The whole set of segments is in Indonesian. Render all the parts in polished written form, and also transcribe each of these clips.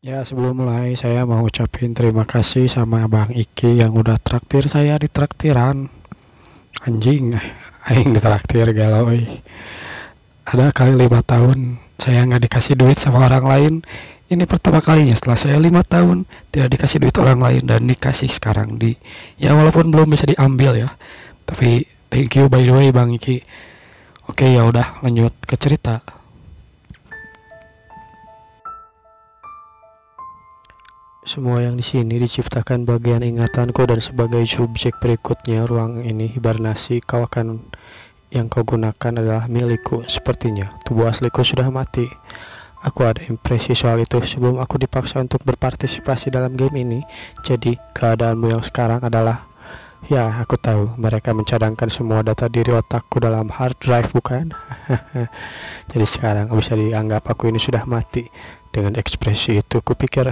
Ya, sebelum mulai saya mau ucapin terima kasih sama Bang Iki yang udah traktir saya di traktiran. Anjing, aing ditraktir galau euy. Ada kali 5 tahun saya nggak dikasih duit sama orang lain. Ini pertama kalinya setelah saya 5 tahun tidak dikasih duit orang lain dan dikasih sekarang di, ya walaupun belum bisa diambil ya. Tapi thank you by the way Bang Iki. Oke, ya udah lanjut ke cerita. Semua yang di sini diciptakan bagian ingatanku dan sebagai subjek berikutnya ruang ini hibernasi kau akan yang kau gunakan adalah milikku. Sepertinya tubuh asliku sudah mati. Aku ada impresi soal itu sebelum aku dipaksa untuk berpartisipasi dalam game ini. Jadi keadaanmu yang sekarang adalah, ya aku tahu mereka mencadangkan semua data diri otakku dalam hard drive bukan? Jadi sekarang bisa dianggap aku ini sudah mati. Dengan ekspresi itu kupikir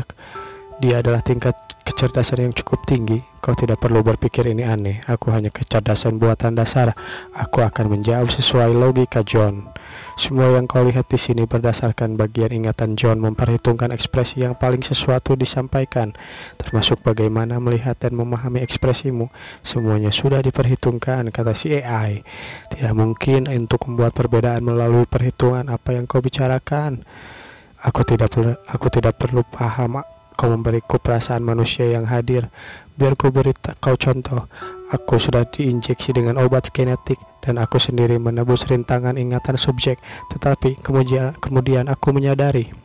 dia adalah tingkat kecerdasan yang cukup tinggi. Kau tidak perlu berpikir ini aneh. Aku hanya kecerdasan buatan dasar. Aku akan menjawab sesuai logika John. Semua yang kau lihat di sini berdasarkan bagian ingatan John, memperhitungkan ekspresi yang paling sesuatu disampaikan, termasuk bagaimana melihat dan memahami ekspresimu. Semuanya sudah diperhitungkan, kata si AI. Tidak mungkin untuk membuat perbedaan melalui perhitungan apa yang kau bicarakan. Aku tidak perlu paham. Kau memberiku perasaan manusia yang hadir. Biar ku beri kau contoh. Aku sudah diinjeksi dengan obat genetik dan aku sendiri menebus rintangan ingatan subjek. Tetapi kemudian aku menyadari.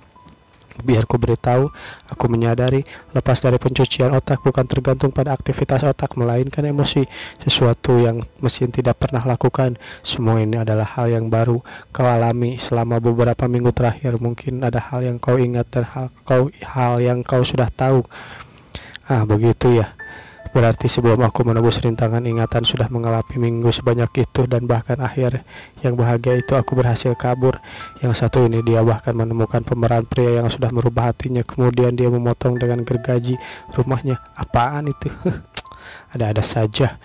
Biar ku beritahu, aku menyadari lepas dari pencucian otak bukan tergantung pada aktivitas otak melainkan emosi, sesuatu yang mesin tidak pernah lakukan. Semua ini adalah hal yang baru kau alami selama beberapa minggu terakhir. Mungkin ada hal yang kau ingat dan hal yang kau sudah tahu. Begitu ya. Berarti sebelum aku menebus rintangan ingatan sudah mengalami minggu sebanyak itu, dan bahkan akhir yang bahagia itu aku berhasil kabur. Yang satu ini dia bahkan menemukan pemeran pria yang sudah merubah hatinya. Kemudian dia memotong dengan gergaji rumahnya. Apaan itu? Ada-ada saja.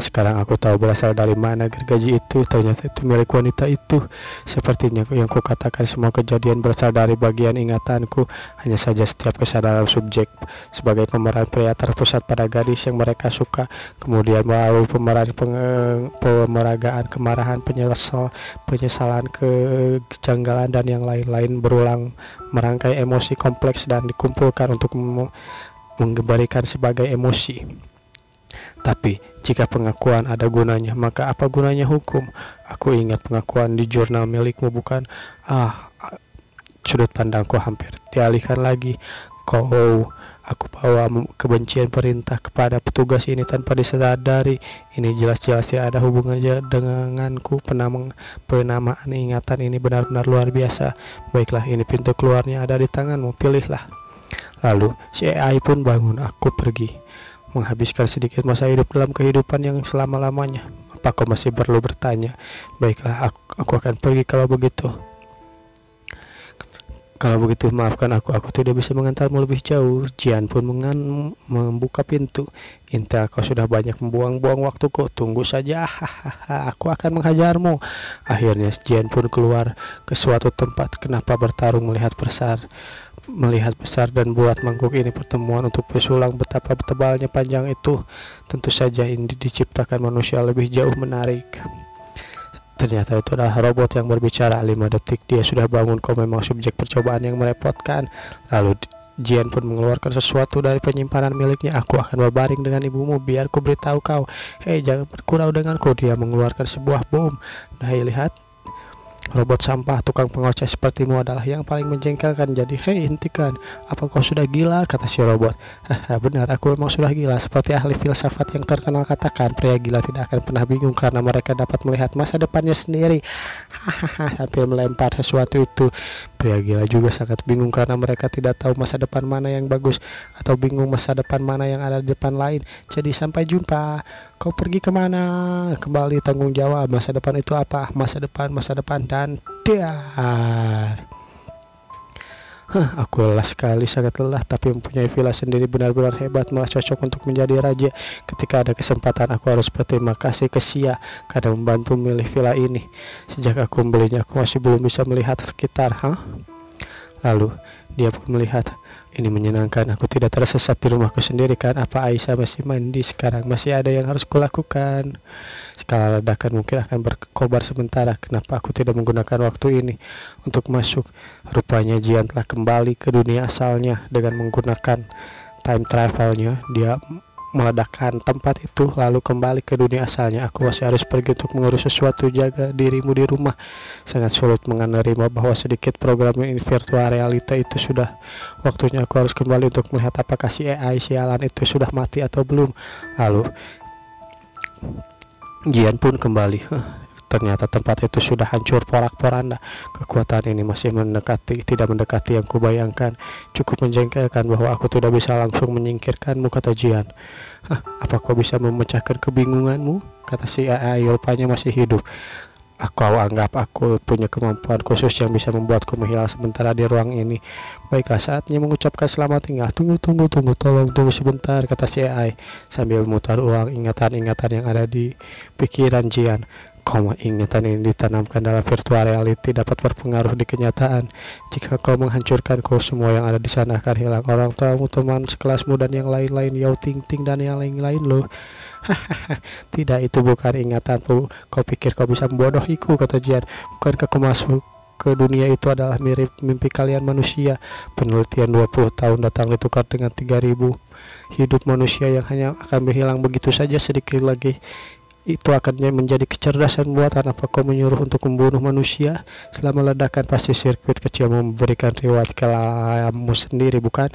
Sekarang aku tahu berasal dari mana gergaji itu. Ternyata itu milik wanita itu. Sepertinya yang kukatakan, semua kejadian berasal dari bagian ingatanku. Hanya saja setiap kesadaran subjek sebagai pemeran pria terpusat pada gadis yang mereka suka. Kemudian melalui pemeragaan, kemarahan, penyesalan, kejanggalan dan yang lain-lain berulang merangkai emosi kompleks dan dikumpulkan untuk menggambarkan sebagai emosi. Tapi jika pengakuan ada gunanya, maka apa gunanya hukum? Aku ingat pengakuan di jurnal milikmu bukan? Sudut pandangku hampir dialihkan lagi. Aku bawa kebencian perintah kepada petugas ini tanpa disadari. Ini jelas-jelas tidak ada hubungannya denganku. Penamaan ingatan ini benar-benar luar biasa. Baiklah, ini pintu keluarnya ada di tanganmu, pilihlah. Lalu si AI pun bangun. Aku pergi menghabiskan sedikit masa hidup dalam kehidupan yang selama-lamanya. Apa kau masih perlu bertanya? Baiklah, aku akan pergi kalau begitu. Kalau begitu maafkan aku tidak bisa mengantarmu lebih jauh. Jian pun membuka pintu. Intel, kau sudah banyak membuang-buang waktuku. Tunggu saja, aku akan menghajarmu. Akhirnya Jian pun keluar ke suatu tempat. Kenapa bertarung melihat besar dan buat mangkuk ini pertemuan untuk bersulang betapa tebalnya panjang itu. Tentu saja ini diciptakan manusia lebih jauh menarik. Ternyata itu adalah robot yang berbicara. 5 detik dia sudah bangun. Kau memang subjek percobaan yang merepotkan. Lalu Jian pun mengeluarkan sesuatu dari penyimpanan miliknya. Aku akan berbaring dengan ibumu. Biar ku beritahu kau. Hei, jangan bergurau denganku. Dia mengeluarkan sebuah bom. Lihat, robot sampah tukang pengoceh sepertimu adalah yang paling menjengkelkan. Jadi hei, hentikan. Apa kau sudah gila? Kata si robot. Benar, aku memang sudah gila. Seperti ahli filsafat yang terkenal katakan, pria gila tidak akan pernah bingung karena mereka dapat melihat masa depannya sendiri. Sambil melempar sesuatu itu. Pria gila juga sangat bingung karena mereka tidak tahu masa depan mana yang bagus, atau bingung masa depan mana yang ada di depan lain. Jadi sampai jumpa. Kau pergi kemana? Kembali tanggung jawab. Masa depan itu apa? Masa depan dan dar. Aku lelah sekali, sangat lelah, tapi mempunyai villa sendiri benar-benar hebat, malah cocok untuk menjadi raja. Ketika ada kesempatan, aku harus berterima kasih ke Sia karena membantu memilih villa ini. Sejak aku membelinya, aku masih belum bisa melihat sekitar. Lalu dia pun melihat, ini menyenangkan, aku tidak tersesat di rumahku sendiri kan. Apa Aisyah masih mandi sekarang? Masih ada yang harus kulakukan. Skala ledakan mungkin akan berkobar sementara. Kenapa aku tidak menggunakan waktu ini untuk masuk? Rupanya Jian telah kembali ke dunia asalnya dengan menggunakan time travelnya. Dia meledakkan tempat itu lalu kembali ke dunia asalnya. Aku masih harus pergi untuk mengurus sesuatu. Jaga dirimu di rumah. Sangat sulit menerima bahwa sedikit program ini virtual realita itu sudah waktunya aku harus kembali untuk melihat apakah si AI sialan itu sudah mati atau belum. Lalu Jian pun kembali. Ternyata tempat itu sudah hancur porak-poranda. Kekuatan ini masih tidak mendekati yang kubayangkan. Cukup menjengkelkan bahwa aku tidak bisa langsung menyingkirkanmu, kata Jian. Apa kau bisa memecahkan kebingunganmu? Kata si AI, rupanya masih hidup. Kau anggap aku punya kemampuan khusus yang bisa membuatku menghilang sementara di ruang ini. Baiklah, saatnya mengucapkan selamat tinggal. Tunggu, tolong tunggu sebentar, kata si AI sambil memutar ulang ingatan-ingatan yang ada di pikiran Jian. Ingatan ini ditanamkan dalam virtual reality dapat berpengaruh di kenyataan. Jika kau menghancurkanku, semua yang ada di sana akan hilang. Orang tuamu, teman sekelasmu, dan yang lain-lain, Yao Ting Ting dan yang lain-lain loh. Tidak, itu bukan ingatanmu. Kau pikir kau bisa membodohiku, kata Jian. Bukankah kau masuk ke dunia itu adalah mirip mimpi kalian manusia? Penelitian 20 tahun datang ditukar dengan 3000 hidup manusia yang hanya akan berhilang begitu saja. Sedikit lagi itu akan menjadi kecerdasan buatan. Apa kau menyuruh untuk membunuh manusia? Selama ledakan pasti sirkuit kecil memberikan riwayat kelamu sendiri, bukan?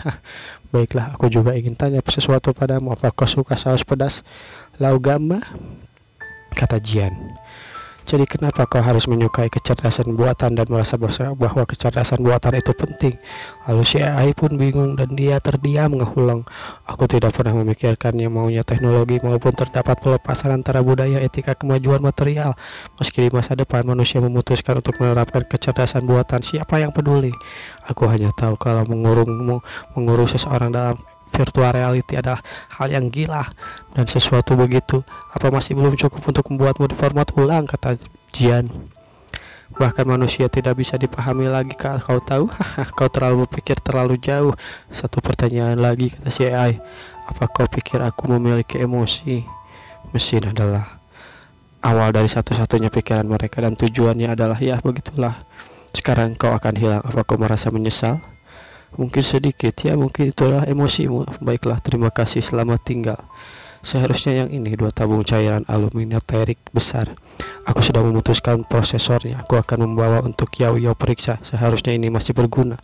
Baiklah, aku juga ingin tanya sesuatu padamu. Apa kau suka saus pedas laugama? Kata Jian. Jadi kenapa kau harus menyukai kecerdasan buatan dan merasa bahwa kecerdasan buatan itu penting? Lalu si AI pun bingung dan dia terdiam mengulang. Aku tidak pernah memikirkan yang maunya teknologi maupun terdapat pelepasan antara budaya, etika, kemajuan material. Meski di masa depan manusia memutuskan untuk menerapkan kecerdasan buatan, siapa yang peduli? Aku hanya tahu kalau mengurung seseorang dalam virtual reality adalah hal yang gila dan sesuatu begitu. Apa masih belum cukup untuk membuatmu di format ulang, kata Jian. Bahkan manusia tidak bisa dipahami lagi, kau tahu. Kau terlalu berpikir terlalu jauh. Satu pertanyaan lagi, kata si AI. Apa kau pikir aku memiliki emosi? Mesin adalah awal dari satu-satunya pikiran mereka dan tujuannya adalah ya begitulah. Sekarang kau akan hilang. Apa kau merasa menyesal? Mungkin sedikit, ya mungkin itulah emosimu. Baiklah, terima kasih, selamat tinggal. Seharusnya yang ini 2 tabung cairan aluminium terik besar. Aku sudah memutuskan prosesornya. Aku akan membawa untuk Yao periksa. Seharusnya ini masih berguna.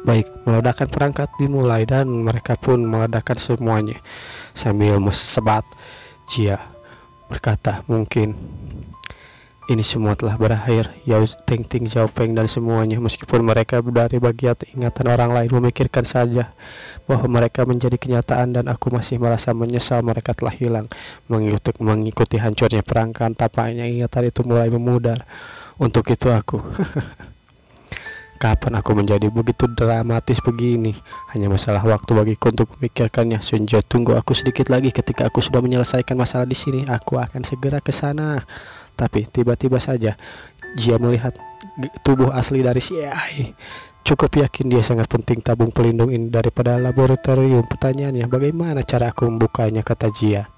Baik, meledakan perangkat dimulai dan mereka pun meledakkan semuanya. Sambil sebat, Jia berkata, mungkin ini semua telah berakhir. Yao Ting Ting, Xiao Feng dan semuanya, meskipun mereka dari bagian ingatan orang lain, memikirkan saja bahwa mereka menjadi kenyataan dan aku masih merasa menyesal mereka telah hilang. Mengikuti hancurnya perangkat, tampaknya ingatan itu mulai memudar. Untuk itu aku kapan aku menjadi begitu dramatis begini? Hanya masalah waktu bagiku untuk memikirkannya. Sunjo, tunggu aku sedikit lagi. Ketika aku sudah menyelesaikan masalah di sini, aku akan segera ke sana. Tapi tiba-tiba saja Jia melihat tubuh asli dari si AI. Cukup yakin dia sangat penting tabung pelindung ini daripada laboratorium. Pertanyaannya, bagaimana cara aku membukanya, kata Jia.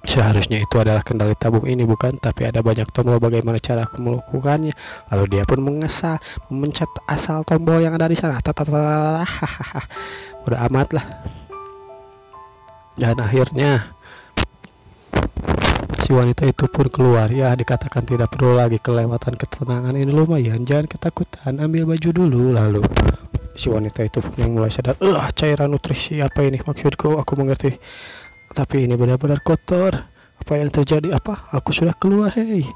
Seharusnya itu adalah kendali tabung ini, bukan? Tapi ada banyak tombol, bagaimana cara aku melakukannya? Lalu dia pun memencet asal tombol yang ada di sana. Udah amat lah. Dan akhirnya si wanita itu pun keluar. Ya, dikatakan tidak perlu lagi kelewatan ketenangan ini lumayan. Jangan ketakutan, ambil baju dulu. Lalu si wanita itu pun yang mulai sadar. Cairan nutrisi apa ini? Maksudku, aku mengerti. Tapi ini benar-benar kotor. Apa yang terjadi? Apa? Aku sudah keluar, hei.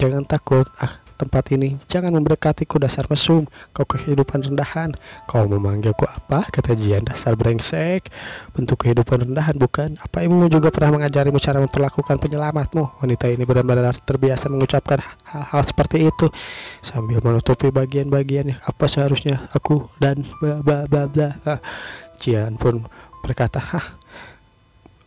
Jangan takut. Tempat ini jangan mendekatiku, dasar mesum. Kau kehidupan rendahan. Kau memanggilku apa? Kata Jian, dasar brengsek. Bentuk kehidupan rendahan, bukan? Apa ibumu juga pernah mengajarimu cara memperlakukan penyelamatmu? Wanita ini benar-benar terbiasa mengucapkan hal-hal seperti itu sambil menutupi bagian-bagiannya. Apa seharusnya aku dan bla bla bla. Jian pun berkata,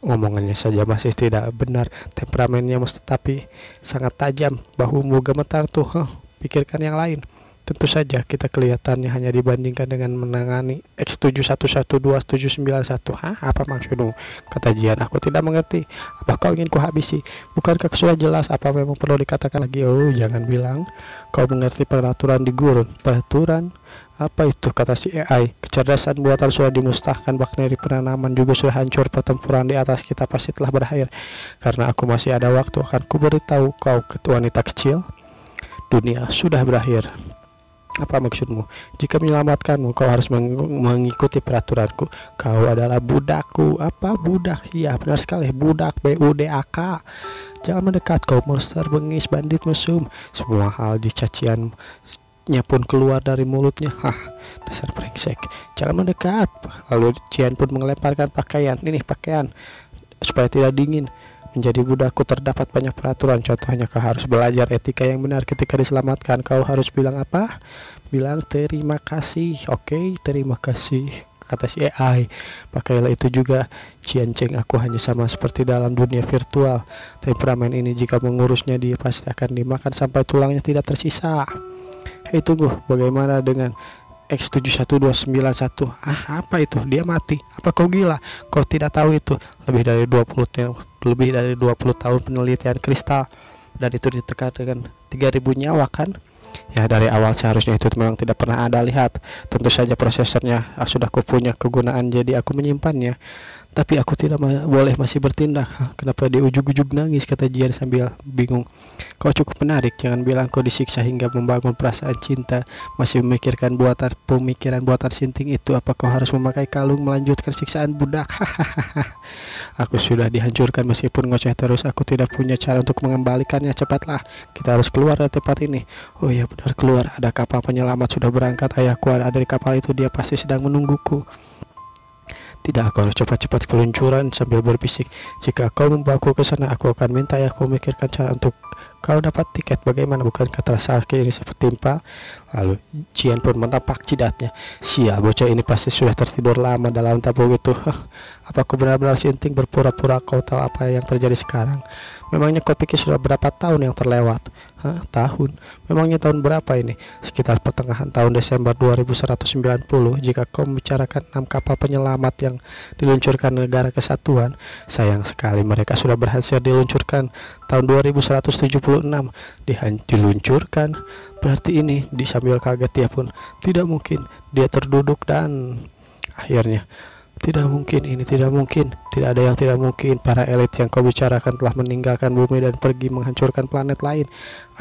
omongannya saja masih tidak benar. Temperamennya tapi sangat tajam. Bahumu gemetar tuh. Pikirkan yang lain. Tentu saja kita kelihatannya hanya dibandingkan dengan menangani X7112791. Hah, apa maksudmu? Kata Jian. Aku tidak mengerti. Apa kau ingin kuhabisi? Bukankah sudah jelas apa memang perlu dikatakan lagi? Oh, jangan bilang kau mengerti peraturan di gurun. Peraturan? Apa itu? Kata si AI. Kecerdasan buatan sudah dimusnahkan, bakteri penanaman juga sudah hancur, pertempuran di atas kita pasti telah berakhir. Karena aku masih ada waktu, akan kuberitahu kau, wanita kecil, dunia sudah berakhir. Apa maksudmu? Jika menyelamatkanmu, kau harus mengikuti peraturanku. Kau adalah budakku. Apa budak? Ya, benar sekali, budak, BUDAK. Jangan mendekat, kau monster, bengis, bandit, mesum. Semua hal di caciannya pun keluar dari mulutnya. Hah, dasar brengsek. Jangan mendekat. Lalu Jian pun melemparkan pakaian. Ini pakaian supaya tidak dingin. Menjadi budakku terdapat banyak peraturan. Contohnya kau harus belajar etika yang benar. Ketika diselamatkan, kau harus bilang apa? Bilang terima kasih. Oke, terima kasih, kata si AI. Pakailah itu juga, Jian Cheng. Aku hanya sama seperti dalam dunia virtual. Temperamen ini jika mengurusnya dia pasti akan dimakan sampai tulangnya tidak tersisa. Hei, tunggu, bagaimana dengan X71291? Ah, apa itu? Dia mati. Apa kau gila? Kau tidak tahu itu? Lebih dari 20 tahun penelitian kristal, dan itu ditekan dengan 3000 nyawa kan? Ya, dari awal seharusnya itu memang tidak pernah ada lihat. Tentu saja prosesornya sudah kupunya kegunaan, jadi aku menyimpannya. Tapi aku tidak boleh masih bertindak. Kenapa dia ujuk-ujuk nangis? Kata Jian sambil bingung. Kau cukup menarik. Jangan bilang kau disiksa hingga membangun perasaan cinta. Masih memikirkan pemikiran buatan sinting itu. Apa kau harus memakai kalung melanjutkan siksaan budak? Aku sudah dihancurkan meskipun ngoceh terus. Aku tidak punya cara untuk mengembalikannya. Cepatlah, kita harus keluar dari tempat ini. Oh ya, benar, keluar. Ada kapal penyelamat sudah berangkat. Ayahku ada di kapal itu. Dia pasti sedang menungguku. Tidak, aku harus cepat-cepat keluncuran sambil berbisik. Jika kau membawaku ke sana, aku akan minta ayahku memikirkan cara untuk kau dapat tiket. Bagaimana? Bukankah terasa ini sepertimpa? Lalu Jian pun mentampak jidatnya. Sial, bocah ini pasti sudah tertidur lama dalam tabung itu. Apa aku benar-benar sinting berpura-pura kau tahu apa yang terjadi sekarang? Memangnya kau pikir sudah berapa tahun yang terlewat? Tahun? Memangnya tahun berapa ini? Sekitar pertengahan tahun Desember 2190. Jika kau membicarakan 6 kapal penyelamat yang diluncurkan negara kesatuan, sayang sekali mereka sudah berhasil diluncurkan tahun 2176. Diluncurkan? Berarti ini, sambil kaget dia pun, tidak mungkin. Dia terduduk dan akhirnya, tidak mungkin, ini tidak mungkin. Tidak ada yang tidak mungkin. Para elit yang kau bicarakan telah meninggalkan bumi dan pergi menghancurkan planet lain.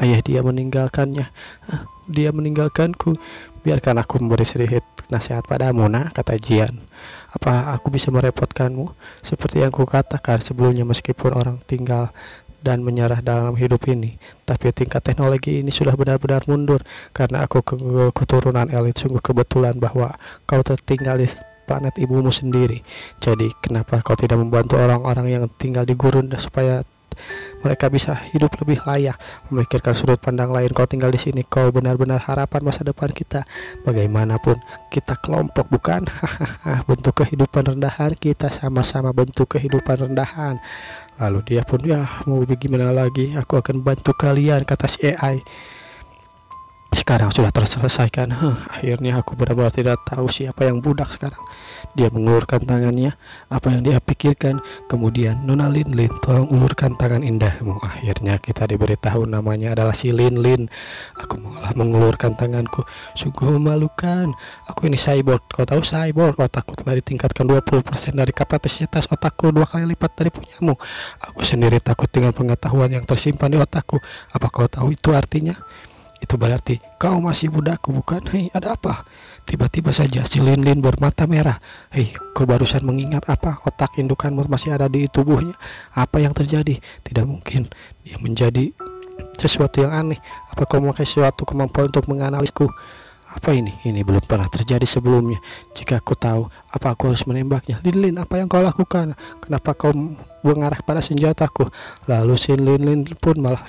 Ayah dia meninggalkannya. Dia meninggalkanku. Biarkan aku memberi sedikit nasihat padamu, nak, kata Jian. Apa aku bisa merepotkanmu? Seperti yang kukatakan sebelumnya, meskipun orang tinggal dan menyerah dalam hidup ini, tapi tingkat teknologi ini sudah benar-benar mundur. Karena aku keturunan elit, sungguh kebetulan bahwa kau tertinggal di planet ibumu sendiri. Jadi kenapa kau tidak membantu orang-orang yang tinggal di gurun supaya mereka bisa hidup lebih layak, memikirkan sudut pandang lain? Kau tinggal di sini, kau benar-benar harapan masa depan kita. Bagaimanapun kita kelompok, bukan? Bentuk kehidupan rendahan, kita sama-sama bentuk kehidupan rendahan. Lalu dia pun, ya mau bagaimana lagi, aku akan bantu kalian, kata si AI. Sekarang sudah terselesaikan. Akhirnya aku benar-benar tidak tahu siapa yang budak sekarang. Dia mengulurkan tangannya. Apa yang dia pikirkan? Kemudian, Nona Lin, tolong ulurkan tangan indahmu. Akhirnya kita diberitahu namanya adalah si Lin. Aku malah mengulurkan tanganku. Sungguh memalukan. Aku ini cyborg. Kau tahu cyborg? Otakku telah ditingkatkan 20% dari kapasitas otakku, 2 kali lipat dari punyamu. Aku sendiri takut dengan pengetahuan yang tersimpan di otakku. Apa kau tahu itu artinya? Itu berarti kau masih budakku, bukan? Hei, ada apa? Tiba-tiba saja si Lin bermata merah. Hei, kau barusan mengingat apa? Otak indukanmu masih ada di tubuhnya. Apa yang terjadi? Tidak mungkin dia menjadi sesuatu yang aneh. Apa kau memakai suatu kemampuan untuk menganalisku? Apa ini? Ini belum pernah terjadi sebelumnya. Jika aku tahu, apa aku harus menembaknya? Lin, apa yang kau lakukan? Kenapa kau mengarah pada senjataku? Lalu si Lin pun malah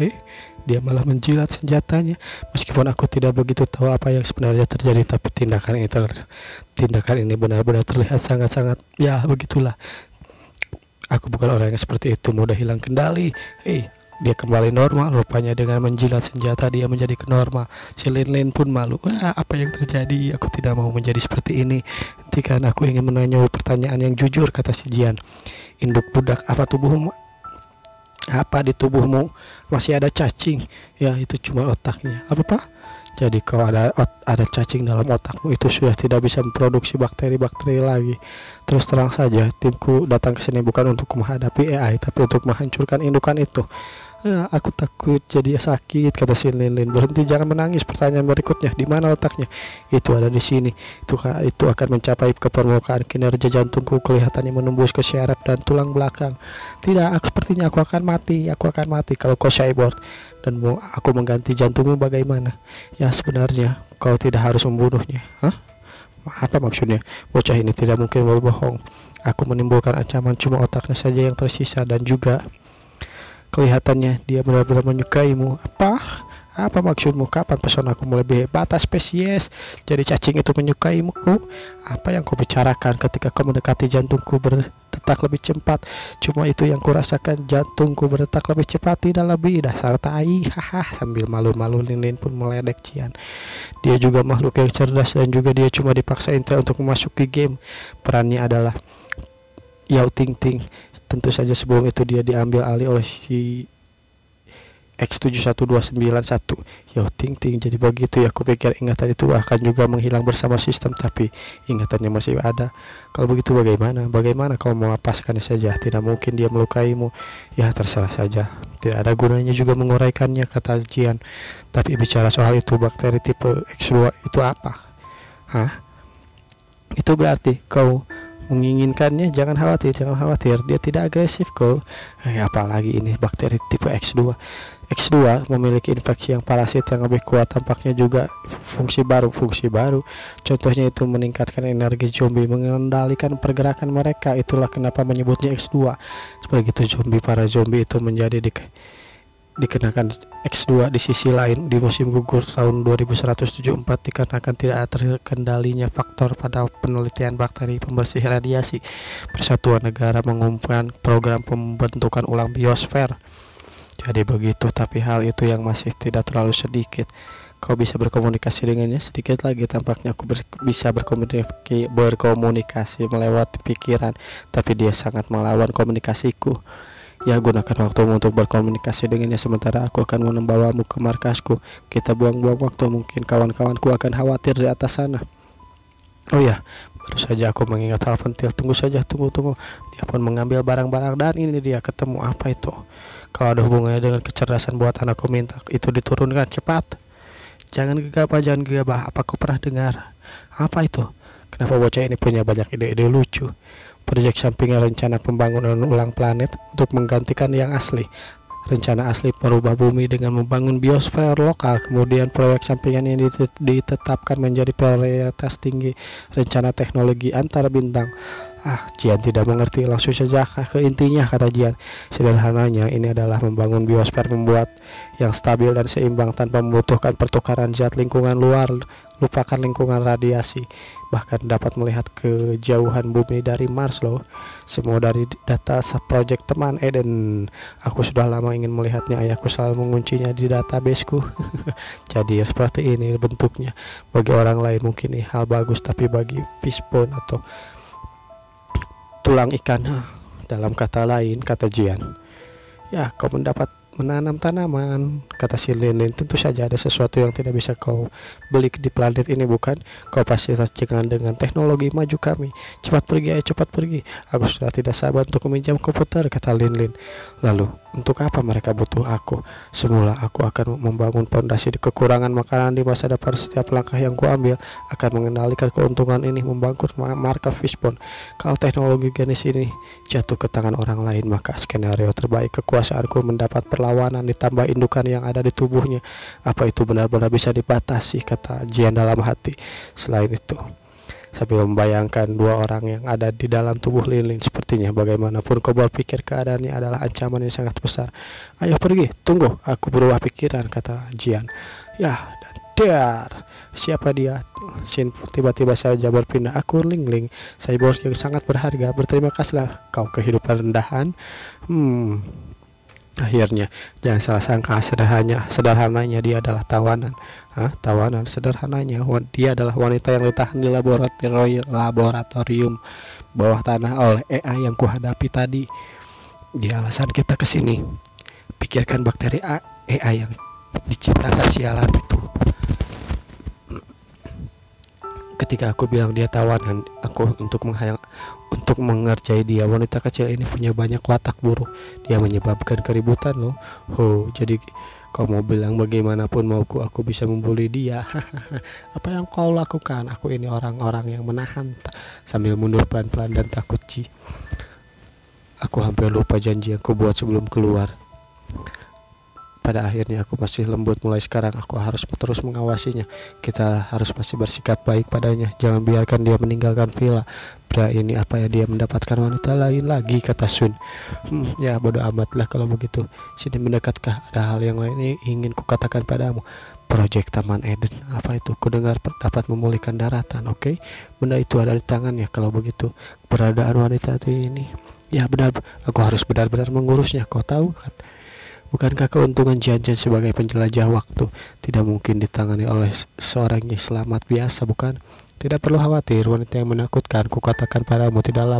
dia malah menjilat senjatanya. Meskipun aku tidak begitu tahu apa yang sebenarnya terjadi, tapi tindakan ini benar-benar terlihat sangat-sangat, ya begitulah. Aku bukan orang yang seperti itu, mudah hilang kendali. Hei, dia kembali normal. Rupanya dengan menjilat senjata dia menjadi normal. Si Lin pun malu. Wah, apa yang terjadi? Aku tidak mau menjadi seperti ini. Hentikan, aku ingin menanya pertanyaan yang jujur, kata si Jian. Induk budak, apa tubuhmu? Apa di tubuhmu masih ada cacing? Ya, itu cuma otaknya. Apa pak? Jadi kalau ada cacing dalam otakmu, itu sudah tidak bisa memproduksi bakteri-bakteri lagi. Terus terang saja, timku datang ke sini bukan untuk menghadapi AI, tapi untuk menghancurkan indukan itu. Aku takut jadi sakit, kata si Lin. Berhenti, jangan menangis. Pertanyaan berikutnya, di mana letaknya? Itu ada di sini. Itu akan mencapai ke permukaan. Kinerja jantungku kelihatannya menembus ke syaraf dan tulang belakang. Tidak, sepertinya aku akan mati. Kalau kau cyborg dan mau aku mengganti jantungmu, bagaimana? Ya, sebenarnya kau tidak harus membunuhnya. Hah? Apa maksudnya? Bocah ini tidak mungkin berbohong. Aku menimbulkan ancaman, cuma otaknya saja yang tersisa, dan juga kelihatannya dia benar-benar menyukaimu. Apa maksudmu? Kapan pesonaku melebihi batas spesies? Jadi cacing itu menyukaimu? Apa yang kau bicarakan? Ketika kau mendekati, jantungku berdetak lebih cepat. Cuma itu yang kurasakan, jantungku berdetak lebih cepat, tidak lebih. Dasar tai. Haha. Sambil malu-malu, Lin pun meledek Jian. Dia juga makhluk yang cerdas, dan juga dia cuma dipaksa Intel untuk memasuki game. Perannya adalah Yao Ting. Tentu saja sebelum itu dia diambil alih oleh si X71291 Yao Ting. Jadi begitu ya, aku pikir ingatan itu akan juga menghilang bersama sistem, tapi ingatannya masih ada. Kalau begitu bagaimana kalau melepaskannya saja? Tidak mungkin dia melukaimu. Ya, terserah saja, tidak ada gunanya juga menguraikannya, kata Jian. Tapi bicara soal itu, bakteri tipe X2 itu apa? Itu berarti kau menginginkannya? Jangan khawatir, dia tidak agresif kok. Apalagi ini bakteri tipe X2 memiliki infeksi yang parasit yang lebih kuat, tampaknya juga fungsi baru. Contohnya itu meningkatkan energi zombie, mengendalikan pergerakan mereka. Itulah kenapa menyebutnya X2. Begitu para zombie itu menjadi dikenakan X2. Di sisi lain, di musim gugur tahun 2174, dikarenakan tidak terkendalinya faktor pada penelitian bakteri pembersih radiasi, Persatuan Negara mengumumkan program pembentukan ulang biosfer. Jadi begitu, tapi hal itu yang masih tidak terlalu sedikit. Kau bisa berkomunikasi dengannya sedikit lagi. Tampaknya aku bisa berkomunikasi melewati pikiran, tapi dia sangat melawan komunikasiku. Ya, gunakan waktumu untuk berkomunikasi dengannya, sementara aku akan membawamu ke markasku. Kita buang-buang waktu, mungkin kawan-kawanku akan khawatir di atas sana. Oh ya, baru saja aku mengingat hal penting. Tunggu. Dia pun mengambil barang-barang, dan ini dia ketemu. Apa itu? Kalau ada hubungannya dengan kecerdasan buatan, aku minta itu diturunkan cepat. Jangan gegabah. Apa kau pernah dengar? Apa itu? Kenapa bocah ini punya banyak ide-ide lucu? Proyek sampingan rencana pembangunan ulang planet untuk menggantikan yang asli. Rencana asli merubah bumi dengan membangun biosfer lokal. Kemudian proyek sampingan ini ditetapkan menjadi prioritas tinggi, rencana teknologi antar bintang. Jian tidak mengerti. Langsung saja ke intinya, kata Jian. Sederhananya, ini adalah membangun biosfer membuat yang stabil dan seimbang tanpa membutuhkan pertukaran zat lingkungan luar. Lupakan lingkungan radiasi, bahkan dapat melihat kejauhan bumi dari Mars loh. Semua dari data project teman Eden. Aku sudah lama ingin melihatnya, ayahku selalu menguncinya di databaseku. Jadi seperti ini bentuknya. Bagi orang lain mungkin ini hal bagus, tapi bagi fishbone atau tulang ikan, dalam kata lain, kata Jian, ya, kau menanam tanaman, kata si Lin. Tentu saja ada sesuatu yang tidak bisa kau beli di planet ini, bukan? Kau pasti tercengang dengan teknologi maju kami. Cepat pergi. Aku sudah tidak sabar untuk meminjam komputer, kata Lin. Lalu, untuk apa mereka butuh aku? Semula aku akan membangun fondasi di kekurangan makanan di masa depan. Setiap langkah yang kuambil akan mengendalikan keuntungan ini, membangun marka Fishbone. Kalau teknologi jenis ini jatuh ke tangan orang lain, maka skenario terbaik kekuasaanku mendapat perlawanan ditambah indukan yang ada di tubuhnya. Apa itu benar-benar bisa dibatasi, kata Jian dalam hati. Selain itu, sambil membayangkan dua orang yang ada di dalam tubuh Lin, sepertinya bagaimanapun kau berpikir, keadaannya adalah ancaman yang sangat besar. Ayo pergi, tunggu, aku berubah pikiran, kata Jian. Ya, dan siapa dia? Shin tiba-tiba saja berpindah. Aku Ling, cyborg yang sangat berharga. Berterima kasihlah kau kehidupan rendahan. Akhirnya, jangan salah sangka, sederhananya dia adalah tawanan. Tawanan sederhananya, dia adalah wanita yang ditahan di laboratorium bawah tanah oleh AI yang kuhadapi tadi. Dia alasan kita kesini. Pikirkan bakteri AI yang diciptakan sialan itu. Ketika aku bilang dia tawanan, aku untuk mengerjai dia. Wanita kecil ini punya banyak watak buruk. Dia menyebabkan keributan loh. Jadi kau mau bilang bagaimanapun mauku, aku bisa membuli dia. Apa yang kau lakukan? Aku ini orang-orang yang menahan sambil mundur pelan-pelan dan takut. Aku hampir lupa janji yang ku buat sebelum keluar. Pada akhirnya aku masih lembut. Mulai sekarang aku harus terus mengawasinya. Kita harus masih bersikap baik padanya. Jangan biarkan dia meninggalkan villa. Pria ini apa ya, dia mendapatkan wanita lain lagi, kata Sun. Ya bodoh amatlah kalau begitu. Sini mendekatkah? Ada hal yang lain yang ingin kukatakan padamu. Proyek Taman Eden, apa itu? Kudengar dapat memulihkan daratan. Oke, benda itu ada di tangannya. Kalau begitu, keberadaan wanita ini, ya benar, aku harus benar-benar mengurusnya. Kau tahu kan? Bukankah keuntungan Jan sebagai penjelajah waktu tidak mungkin ditangani oleh seorang yang selamat biasa, bukan? Tidak perlu khawatir, wanita yang menakutkan, kukatakan padamu, tidak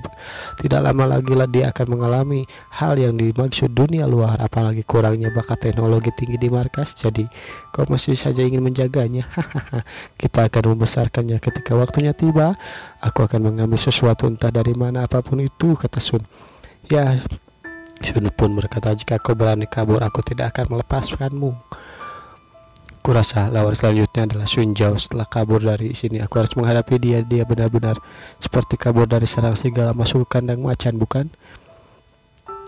lama lagi dia akan mengalami hal yang dimaksud dunia luar, apalagi kurangnya bakat teknologi tinggi di markas. Jadi kau masih saja ingin menjaganya. Kita akan membesarkannya ketika waktunya tiba. Aku akan mengambil sesuatu entah dari mana, apapun itu, kata Sun. Ya, Sun pun berkata, jika kau berani kabur, aku tidak akan melepaskanmu. Kurasa lawan selanjutnya adalah Sun Jiao. Setelah kabur dari sini, aku harus menghadapi dia. Dia benar-benar seperti kabur dari serang serigala masuk ke kandang macan, bukan?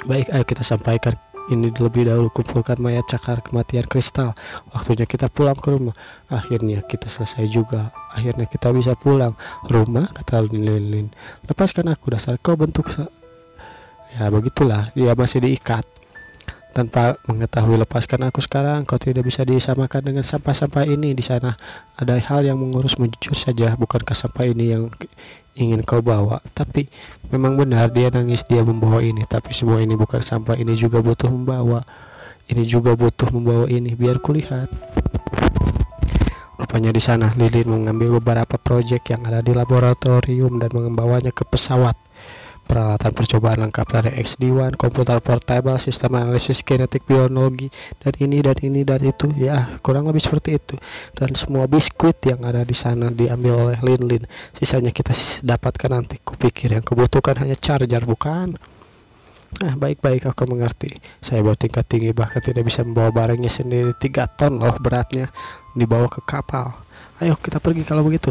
Baik, ayo kita sampaikan ini lebih dahulu. Kumpulkan mayat cakar kematian kristal. Waktunya kita pulang ke rumah. Akhirnya kita selesai juga. Akhirnya kita bisa pulang. Rumah, kata Lin. Lepaskan aku, dasar kau bentuk. Ya begitulah, dia masih diikat tanpa mengetahui. Lepaskan aku sekarang, kau tidak bisa disamakan dengan sampah-sampah ini. Di sana ada hal yang mengurusmu, jujur saja. Bukankah sampah ini yang ingin kau bawa? Tapi memang benar, dia nangis, dia membawa ini. Tapi semua ini bukan sampah, ini juga butuh membawa. Ini juga butuh membawa ini. Biar kulihat. Rupanya di sana Lilin mengambil beberapa proyek yang ada di laboratorium dan membawanya ke pesawat. Peralatan percobaan lengkap dari XD1, komputer portable, sistem analisis genetik biologi, dan ini dan itu, ya kurang lebih seperti itu. Dan semua biskuit yang ada di sana diambil oleh Lin. Sisanya kita dapatkan nanti. Kupikir yang kebutuhkan hanya charger, bukan? Baik-baik, aku mengerti. Saya bertingkat tinggi, bahkan tidak bisa membawa barangnya sendiri. 3 ton loh beratnya, dibawa ke kapal. Ayo kita pergi kalau begitu.